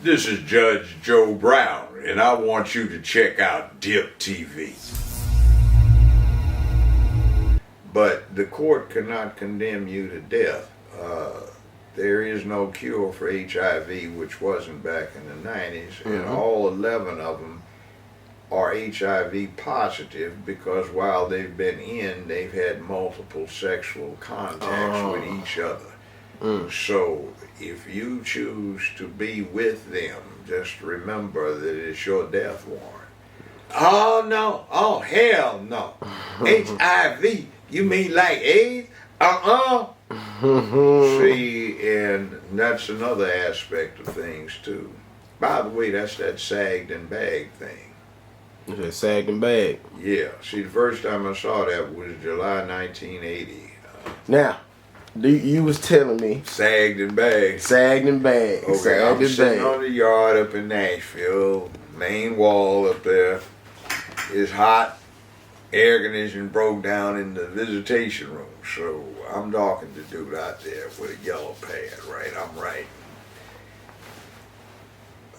This is Judge Joe Brown, and I want you to check out Dip TV. But the court cannot condemn you to death. There is no cure for HIV, which wasn't back in the 90s, and all 11 of them are HIV positive because while they've been in, they've had multiple sexual contacts with each other. So if you choose to be with them, just remember that it's your death warrant. Oh no, oh hell no. HIV, you mean like AIDS? See, and that's another aspect of things too. By the way, that's that sagged and bagged thing. That sagged and bagged? Yeah. See, the first time I saw that was July 1980. Now, you was telling me sagged and bagged. Sagged and bagged. Okay, sagged I'm sitting on the yard up in Nashville, main wall up there. It's hot. Air conditioning broke down in the visitation room, so I'm talking to dude out there with a yellow pad, right? I'm writing.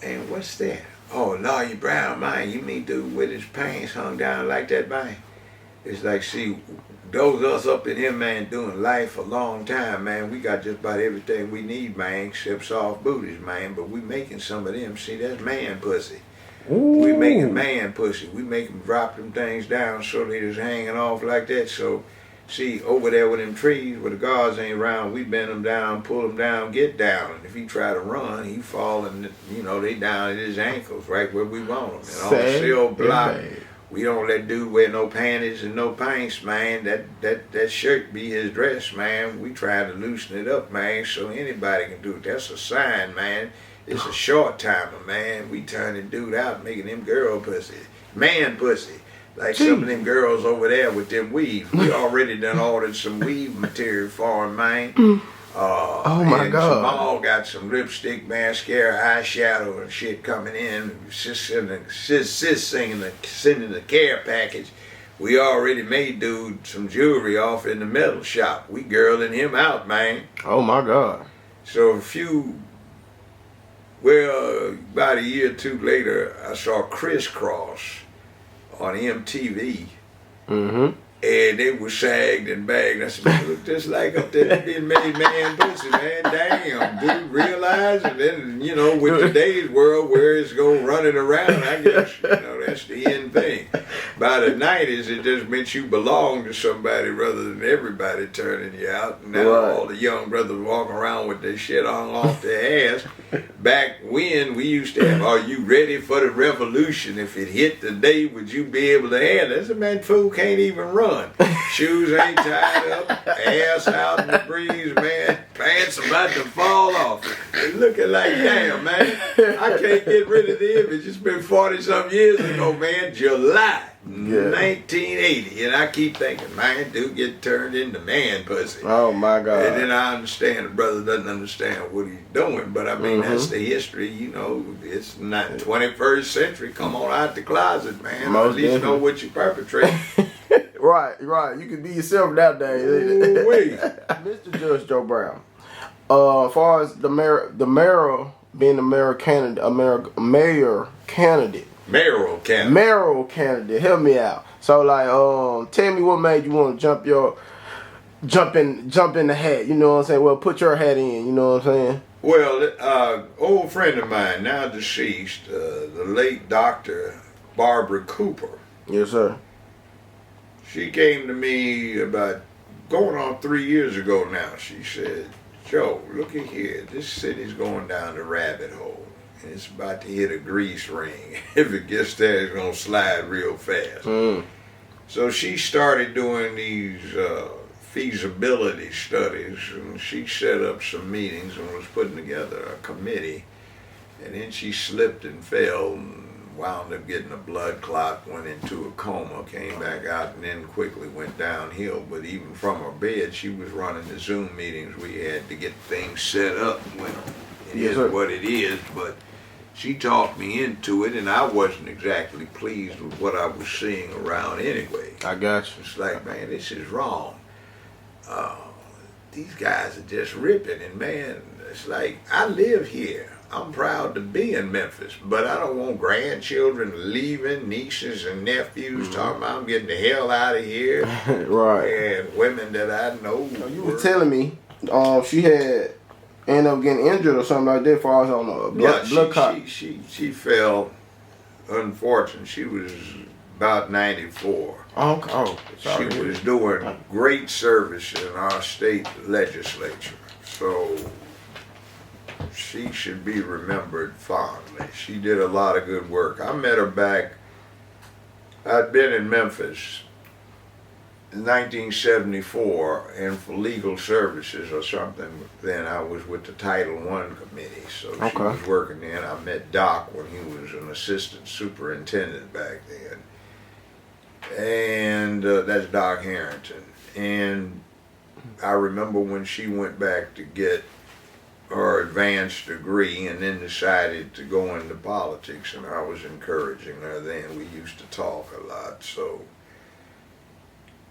And what's that? Oh, Lawyer Brown, man, you mean dude with his pants hung down like that, man? It's like, see, those us up in here, man, doing life a long time, man, we got just about everything we need, man, except soft booties, man, but we making some of them. See, that's man pussy. Ooh. We making man pussy. We make them drop them things down so they just hanging off like that. So, see, over there with them trees where the guards ain't around, we bend them down, pull them down, get down. And if he try to run, he fall and, you know, they down at his ankles, right where we want them. And on the cell block, we don't let dude wear no panties and no pants, man. That shirt be his dress, man. We try to loosen it up, man, so anybody can do it. That's a sign, man. It's a short timer, man. We turning dude out, making them girl pussy, man pussy. Like some of them girls over there with them weaves. We already done ordered some weave material for them, man. Oh my God. Some all got some lipstick, mascara, eyeshadow and shit coming in. Sis sending the care package. We already made dude some jewelry off in the metal shop. We girling him out, man. Oh my God. So about a year or two later, I saw Crisscross on MTV. And they were sagged and bagged. I said, man, look just like up there being made man pussy, man. Damn, dude, realize? And then, you know, with today's world where it's going running around, I guess, you know, that's the end thing. By the 90s, it just meant you belonged to somebody rather than everybody turning you out. Now all the young brothers walking around with their shit hung off their ass. Back when we used to have, are you ready for the revolution? If it hit today, would you be able to handle it? I said, man, fool can't even run. Shoes ain't tied up, ass out in the breeze, man. Pants about to fall off. They looking like, damn, man, I can't get rid of the image. It's been 40-some years ago, man. July 1980. And I keep thinking, man, dude get turned into man pussy. Oh, my God. And then I understand the brother doesn't understand what he's doing. But, I mean, that's the history, you know. It's not 21st century. Come on out the closet, man. At least know what you perpetrate. Right. You can be yourself nowadays. Mr. Judge Joe Brown. As far as the mayor being the mayor candidate, mayoral candidate, help me out. So like, tell me what made you want to jump in the hat. You know what I'm saying? Well, put your hat in. You know what I'm saying? Well, old friend of mine, now deceased, the late Dr. Barbara Cooper. Yes, sir. She came to me about going on 3 years ago now. She said, Joe, look at here. This city's going down the rabbit hole. And it's about to hit a grease ring. If it gets there, it's going to slide real fast. So she started doing these feasibility studies. And she set up some meetings and was putting together a committee. And then she slipped and fell and wound up getting a blood clot, went into a coma, came back out, and then quickly went downhill. But even from her bed, she was running the Zoom meetings we had to get things set up. Well, it is what it is, but she talked me into it, and I wasn't exactly pleased with what I was seeing around anyway. I got you. It's like, man, this is wrong. These guys are just ripping, and man, it's like, I live here. I'm proud to be in Memphis, but I don't want grandchildren leaving, nieces and nephews talking about I'm getting the hell out of here. Right. And women that I know. You were telling me, she had ended up getting injured or something like that. As far as on a blood clot. She fell. Unfortunate. She was about 94. Oh, sorry. She was doing great service in our state legislature, so she should be remembered fondly. She did a lot of good work. I met her back. I'd been in Memphis in 1974, and for legal services or something, then I was with the Title I committee. So she was working there, and I met Doc when he was an assistant superintendent back then. And that's Doc Harrington. And I remember when she went back to get her advanced degree and then decided to go into politics, and I was encouraging her then. We used to talk a lot, so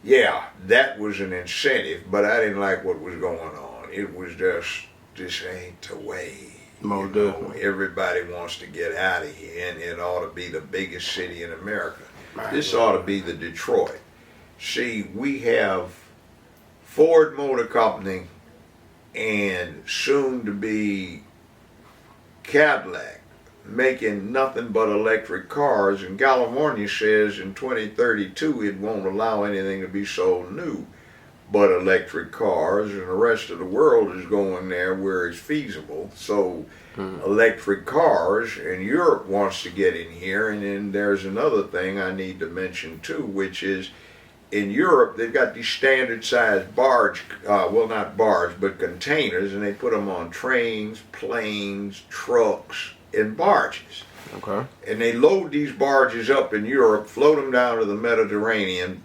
yeah, that was an incentive, but I didn't like what was going on. It was just, this ain't the way. Everybody wants to get out of here, and it ought to be the biggest city in America. This ought to be the Detroit. See, we have Ford Motor Company and soon to be Cadillac making nothing but electric cars, and California says in 2032 it won't allow anything to be sold new but electric cars, and the rest of the world is going there where it's feasible. So electric cars, and Europe wants to get in here. And then there's another thing I need to mention too, which is in Europe they've got these standard sized barge, well not barge, but containers, and they put them on trains, planes, trucks, and barges. Okay. And they load these barges up in Europe, float them down to the Mediterranean,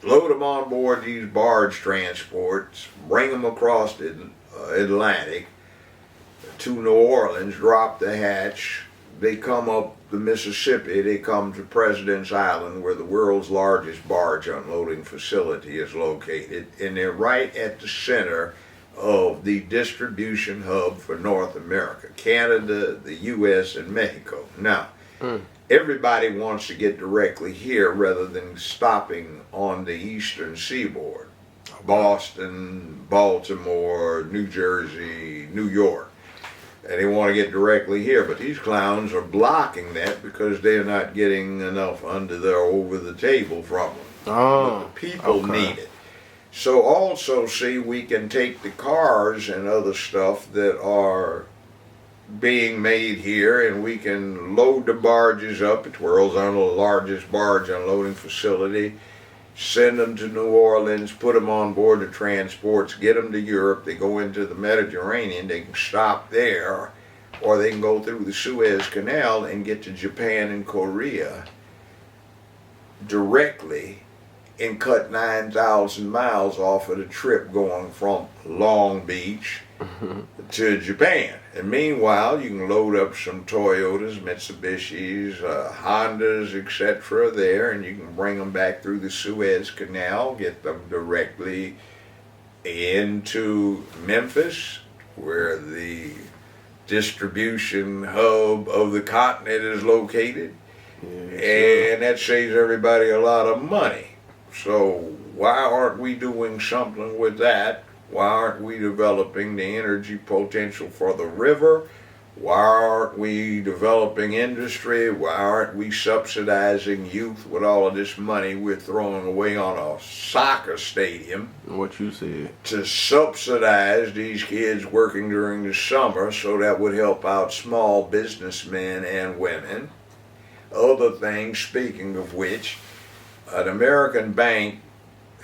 load them on board these barge transports, bring them across the Atlantic to New Orleans, drop the hatch. They come up the Mississippi, they come to President's Island, where the world's largest barge unloading facility is located, and they're right at the center of the distribution hub for North America, Canada, the U.S., and Mexico. Now, everybody wants to get directly here rather than stopping on the eastern seaboard. Boston, Baltimore, New Jersey, New York. And they want to get directly here, but these clowns are blocking that because they're not getting enough under their over the table from them. Oh, but the people need it. So also, see, we can take the cars and other stuff that are being made here, and we can load the barges up at the world's largest barge unloading facility, send them to New Orleans, put them on board the transports, get them to Europe. They go into the Mediterranean, they can stop there, or they can go through the Suez Canal and get to Japan and Korea directly and cut 9,000 miles off of the trip going from Long Beach to Japan. And meanwhile, you can load up some Toyotas, Mitsubishis, Hondas, etc. there, and you can bring them back through the Suez Canal, get them directly into Memphis, where the distribution hub of the continent is located. And that saves everybody a lot of money. So why aren't we doing something with that? Why aren't we developing the energy potential for the river? Why aren't we developing industry? Why aren't we subsidizing youth with all of this money we're throwing away on a soccer stadium? What you said. To subsidize these kids working during the summer, so that would help out small businessmen and women. Other things, speaking of which, an American bank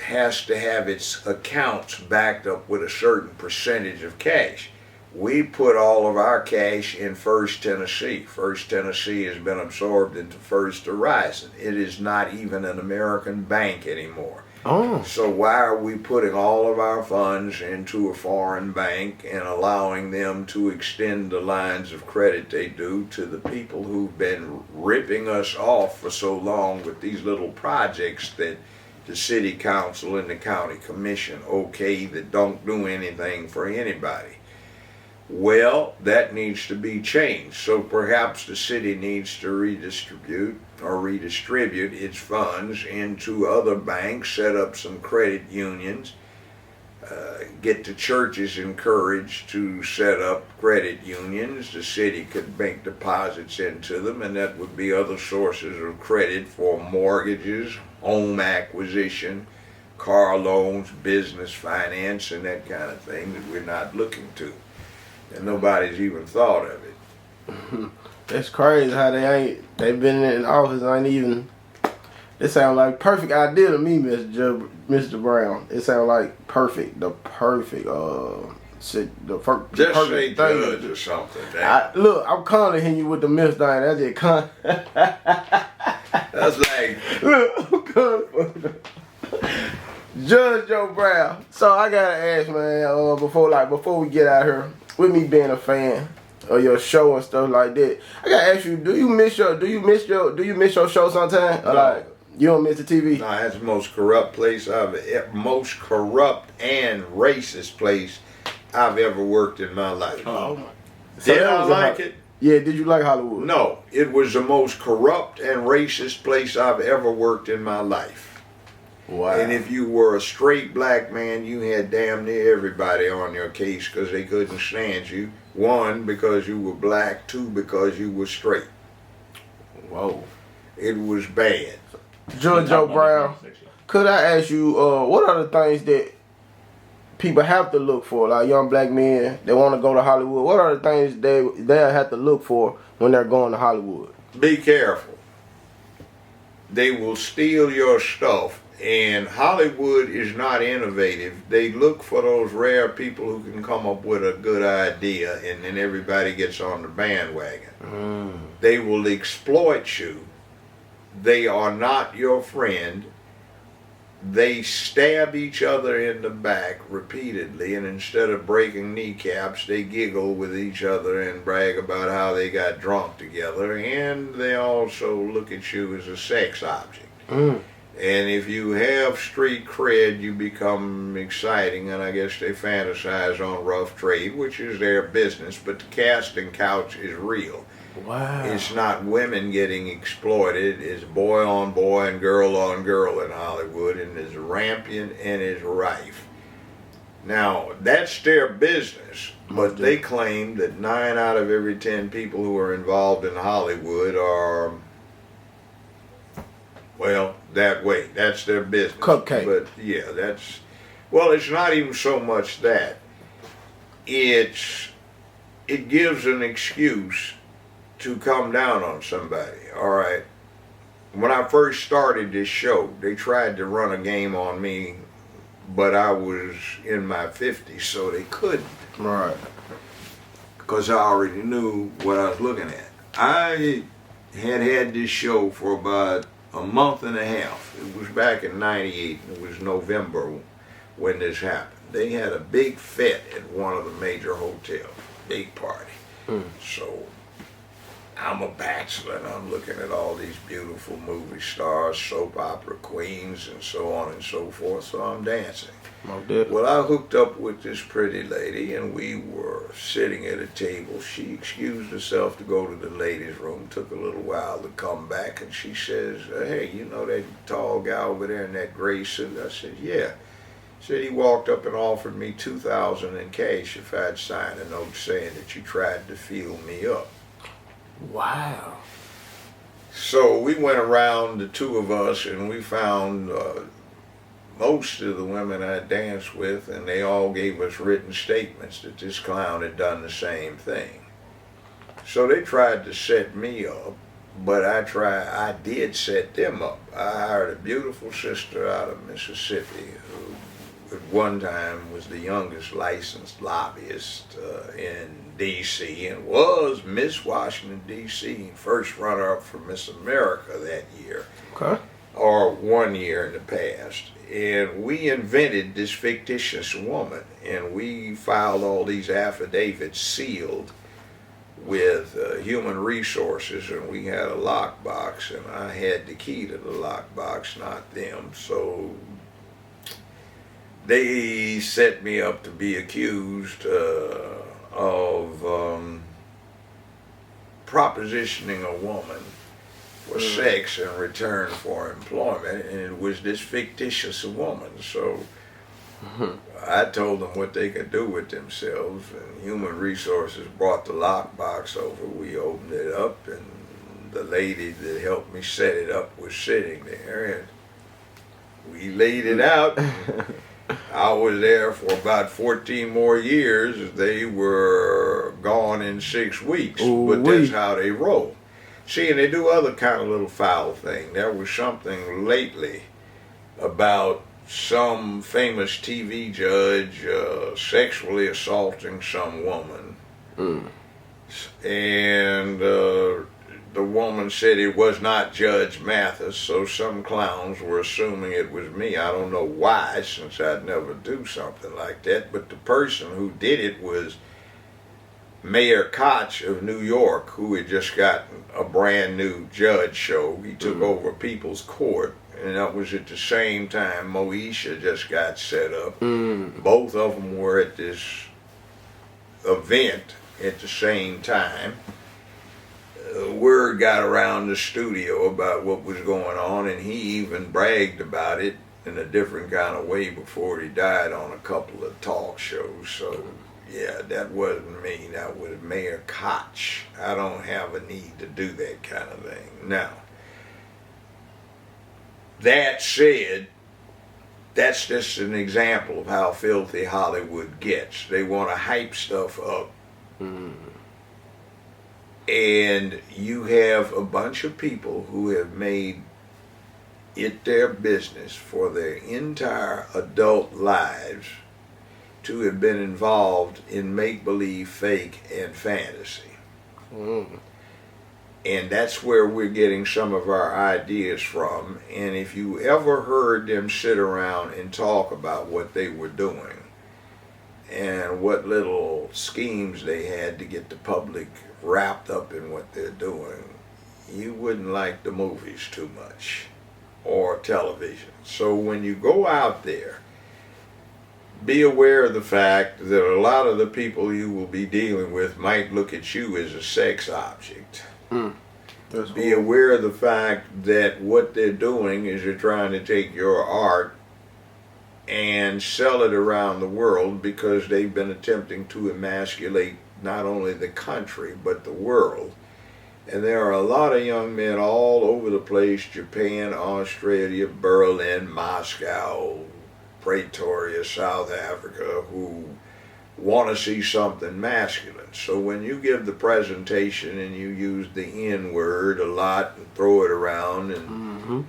has to have its accounts backed up with a certain percentage of cash. We put all of our cash in First Tennessee. First Tennessee has been absorbed into First Horizon. It is not even an American bank anymore. So why are we putting all of our funds into a foreign bank and allowing them to extend the lines of credit they do to the people who've been ripping us off for so long with these little projects that the city council and the county commission okay that don't do anything for anybody? Well, that needs to be changed. So perhaps the city needs to redistribute its funds into other banks, set up some credit unions, get the churches encouraged to set up credit unions. The city could make deposits into them, and that would be other sources of credit for mortgages, home acquisition, car loans, business finance, and that kind of thing that we're not looking to. And nobody's even thought of it. That's crazy how they've been in office, ain't even. It sounds like perfect idea to me, Mr. Brown. It sounds like perfect, the perfect Just say judge or something. Look, I'm calling him with the myth thing. That's just That's like look, I'm calling Judge Joe Brown. So I gotta ask, man, before we get out here, with me being a fan of your show and stuff like that, I gotta ask you, do you miss your show sometime? No. Like, you don't miss the TV? No, that's the most corrupt and racist place I've ever worked in my life. Oh my. Did I like it? Yeah, did you like Hollywood? No, it was the most corrupt and racist place I've ever worked in my life. Wow. And if you were a straight black man, you had damn near everybody on your case because they couldn't stand you. One, because you were black. Two, because you were straight. Whoa. It was bad. Judge Joe Brown, could I ask you, what are the things that people have to look for, like young black men that want to go to Hollywood? What are the things they have to look for when they're going to Hollywood? Be careful. They will steal your stuff. And Hollywood is not innovative. They look for those rare people who can come up with a good idea, and then everybody gets on the bandwagon. They will exploit you. They are not your friend. They stab each other in the back repeatedly, and instead of breaking kneecaps, they giggle with each other and brag about how they got drunk together, and they also look at you as a sex object. And if you have street cred, you become exciting, and I guess they fantasize on rough trade, which is their business, but the casting couch is real. Wow. It's not women getting exploited. It's boy on boy and girl on girl in Hollywood, and it's rampant and it's rife. Now, that's their business, but they claim that 9 out of every 10 people who are involved in Hollywood are, well, that way. That's their business. Cupcake. But yeah, it's not even so much that. It gives an excuse to come down on somebody. All right. When I first started this show, they tried to run a game on me, but I was in my 50s, so they couldn't. Right. Because I already knew what I was looking at. I had this show for about a month and a half. It was back in '98. It was November when this happened. They had a big fete at one of the major hotels, big party. So I'm a bachelor and I'm looking at all these beautiful movie stars, soap opera queens, and so on and so forth. So I'm dancing. Well, I hooked up with this pretty lady, and we were sitting at a table. She excused herself to go to the ladies' room. Took a little while to come back, and she says, "Hey, you know that tall guy over there in that gray suit?" I said, "Yeah." She said he walked up and offered me $2,000 in cash if I'd sign a note saying that you tried to feel me up. Wow. So we went around, the two of us, and we found most of the women I danced with, and they all gave us written statements that this clown had done the same thing. So they tried to set me up, but I did set them up. I hired a beautiful sister out of Mississippi who at one time was the youngest licensed lobbyist in D.C. and was Miss Washington, D.C., first runner-up for Miss America that year. Okay. Or 1 year in the past. And we invented this fictitious woman, and we filed all these affidavits sealed with human resources, and we had a lockbox, and I had the key to the lockbox, not them. So they set me up to be accused of propositioning a woman for sex in return for employment, and it was this fictitious woman. So I told them what they could do with themselves, and Human Resources brought the lockbox over. We opened it up, and the lady that helped me set it up was sitting there, and we laid it out. I was there for about 14 more years. They were gone in 6 weeks, but that's how they roll. See, and they do other kind of little foul thing. There was something lately about some famous TV judge sexually assaulting some woman. And the woman said it was not Judge Mathis, so some clowns were assuming it was me. I don't know why, since I'd never do something like that, but the person who did it was Mayor Koch of New York, who had just gotten a brand new judge show. He took over People's Court, and that was at the same time Moesha just got set up. Both of them were at this event at the same time. Word got around the studio about what was going on, and he even bragged about it in a different kind of way before he died on a couple of talk shows. So yeah, that wasn't me. That was Mayor Koch. I don't have a need to do that kind of thing. Now, that said, that's just an example of how filthy Hollywood gets. They want to hype stuff up. And you have a bunch of people who have made it their business for their entire adult lives to have been involved in make-believe, fake, and fantasy. And that's where we're getting some of our ideas from. And if you ever heard them sit around and talk about what they were doing and what little schemes they had to get the public wrapped up in what they're doing, you wouldn't like the movies too much or television. So when you go out there, be aware of the fact that a lot of the people you will be dealing with might look at you as a sex object. Be aware of the fact that what they're doing is they're trying to take your art and sell it around the world, because they've been attempting to emasculate not only the country but the world. And there are a lot of young men all over the place, Japan, Australia, Berlin, Moscow, Pretoria, South Africa, who want to see something masculine. So when you give the presentation and you use the N-word a lot and throw it around, and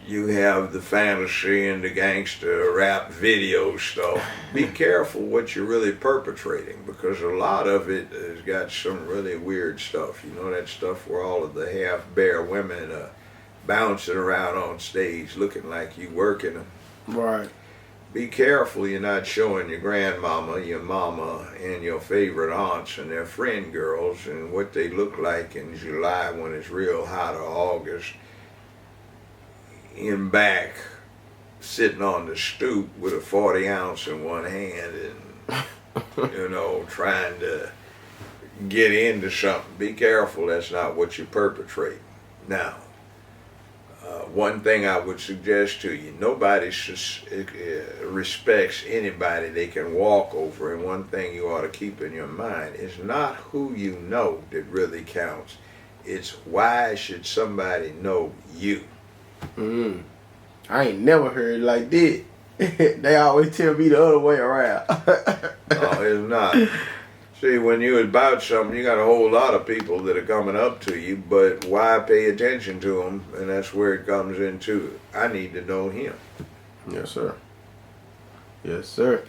you have the fantasy and the gangster rap video stuff, be careful what you're really perpetrating, because a lot of it has got some really weird stuff. You know, that stuff where all of the half-bare women bouncing around on stage looking like you working them. Right. Be careful you're not showing your grandmama, your mama, and your favorite aunts and their friend girls and what they look like in July when it's real hot, or August, in back, sitting on the stoop with a 40 ounce in one hand and, you know, trying to get into something. Be careful that's not what you perpetrate. Now, one thing I would suggest to you, nobody respects anybody they can walk over, and one thing you ought to keep in your mind is not who you know that really counts. It's why should somebody know you? I ain't never heard it like that. They always tell me the other way around. No, it's not. See, when you're about something, you got a whole lot of people that are coming up to you, but why pay attention to them? And that's where it comes into, I need to know him. Yes, sir. Yes, sir.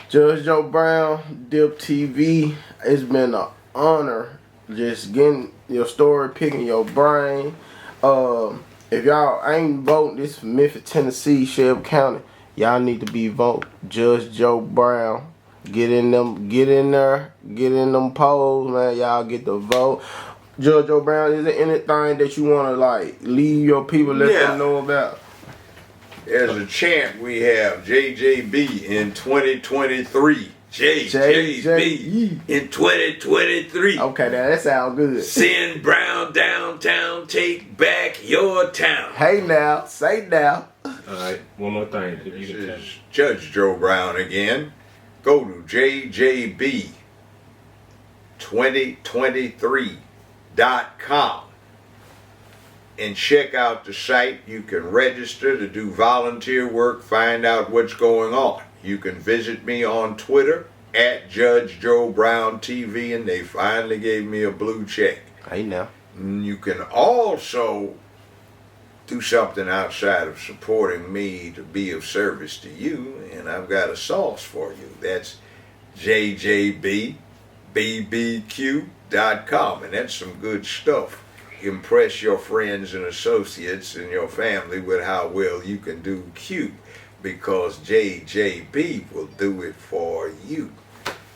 Judge Joe Brown, Dip TV, it's been an honor just getting your story, picking your brain. If y'all ain't voting, this is Memphis, Tennessee, Shelby County, y'all need to be voting Judge Joe Brown. Get in there, get in them polls, man. Y'all get the vote. Judge Joe Brown, is there anything that you want to, like, leave your people, let them know about? There's a chant we have, JJB in 2023. JJB in 2023. Okay, now that sounds good. Send Brown downtown, take back your town. Hey now, say now. All right, one more thing. If you This can tell is me. Judge Joe Brown again. Go to JJB2023.com and check out the site. You can register to do volunteer work, find out what's going on. You can visit me on Twitter at Judge Joe Brown TV, and they finally gave me a blue check. Hey now. You can also do something outside of supporting me to be of service to you, and I've got a sauce for you. That's JJBBBQ.com, and that's some good stuff. Impress your friends and associates and your family with how well you can do Q, because JJB will do it for you.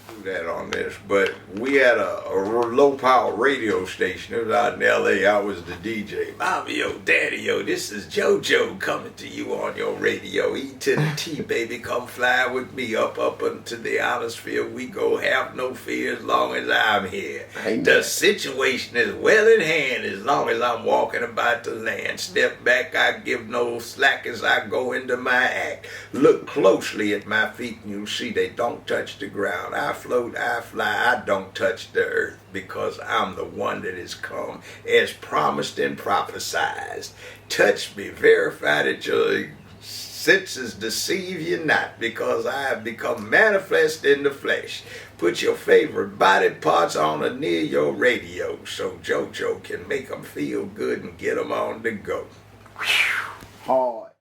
Do that on this. But we had a low power radio station. It was out in LA. I was the DJ. Mommy, yo, daddy, yo, this is JoJo coming to you on your radio. E to the T, baby. Come fly with me up into the ionosphere. We go, have no fear as long as I'm here. Amen. The situation is well in hand as long as I'm walking about the land. Step back, I give no slack as I go into my act. Look closely at my feet and you'll see they don't touch the ground. I float, I fly, I don't touch the earth, because I'm the one that has come as promised and prophesied. Touch me, verify that your senses deceive you not, because I have become manifest in the flesh. Put your favorite body parts on or near your radio so JoJo can make them feel good and get them on the go. Hard.